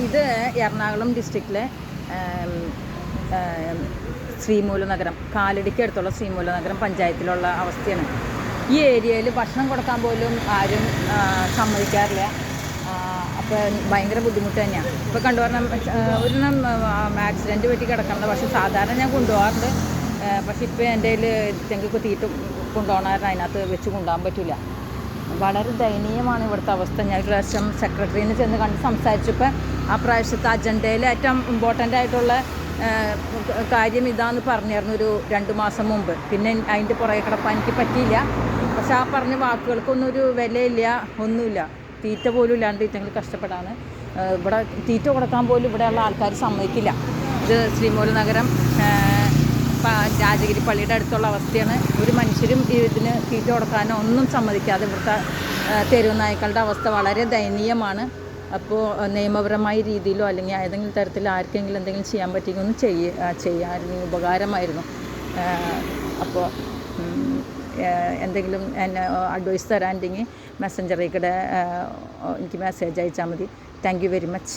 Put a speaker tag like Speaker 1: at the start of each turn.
Speaker 1: ഇത് എറണാകുളം ഡിസ്ട്രിക്റ്റിലെ ശ്രീമൂലനഗരം, കാലടിക്ക് അടുത്തുള്ള ശ്രീമൂലനഗരം പഞ്ചായത്തിലുള്ള അവസ്ഥയാണ്. ഈ ഏരിയയിൽ ഭക്ഷണം കൊടുക്കാൻ പോലും ആരും സമ്മതിക്കാറില്ല. അപ്പോൾ ഭയങ്കര ബുദ്ധിമുട്ട് തന്നെയാണ്. ഇപ്പോൾ കണ്ടുപറഞ്ഞാൽ ഒരെണ്ണം ആക്സിഡൻറ്റ് പറ്റി കിടക്കുന്നത്. പക്ഷേ സാധാരണ ഞാൻ കൊണ്ടുപോകാറുണ്ട്. പക്ഷേ ഇപ്പോൾ എൻ്റെ കയ്യിൽ ഞങ്ങൾക്ക് തീറ്റ കൊണ്ടുപോകണമായിരുന്നു, അതിനകത്ത് വെച്ച് കൊണ്ടുപോകാൻ പറ്റില്ല. വളരെ ദയനീയമാണ് ഇവിടുത്തെ അവസ്ഥ. ഞാൻ ഒരു പ്രാവശ്യം സെക്രട്ടറിനെ ചെന്ന് കണ്ട് സംസാരിച്ചപ്പോൾ ആ പ്രാവശ്യത്തെ അജണ്ടയിൽ ഏറ്റവും ഇമ്പോർട്ടൻ്റ് ആയിട്ടുള്ള കാര്യം ഇതാന്ന് പറഞ്ഞിരുന്നു ഒരു 2 മാസം മുമ്പ്. പിന്നെ അതിൻ്റെ പുറകെ കിടപ്പാൻ എനിക്ക് പറ്റിയില്ല. പക്ഷെ ആ പറഞ്ഞ വാക്കുകൾക്കൊന്നും ഒരു വിലയില്ല, ഒന്നുമില്ല. തീറ്റ പോലും ഇല്ലാണ്ട് ഞങ്ങൾ കഷ്ടപ്പെടാണ്. ഇവിടെ തീറ്റ കൊടുക്കാൻ പോലും ഇവിടെയുള്ള ആൾക്കാർ സമ്മതിക്കില്ല. ഇത് ശ്രീമൂലനഗരം രാജഗിരി പള്ളിയുടെ അടുത്തുള്ള അവസ്ഥയാണ്. ഒരു മനുഷ്യരും ഇതിന് തീറ്റ കൊടുക്കാനോ ഒന്നും സമ്മതിക്കാതെ ഇവിടുത്തെ തെരുവ് നായ്ക്കളുടെ അവസ്ഥ വളരെ ദയനീയമാണ്. അപ്പോൾ നിയമപരമായ രീതിയിലോ അല്ലെങ്കിൽ ഏതെങ്കിലും തരത്തിൽ ആർക്കെങ്കിലും എന്തെങ്കിലും ചെയ്യാൻ പറ്റിയെങ്കിൽ ഒന്ന് ചെയ്യാമായിരുന്നു, ഉപകാരമായിരുന്നു. അപ്പോൾ എന്തെങ്കിലും എന്നെ അഡ്വൈസ് തരാനുണ്ടെങ്കിൽ മെസ്സഞ്ചറിൽ കൂടെ എനിക്ക് മെസ്സേജ് അയച്ചാൽ മതി. Thank you very much.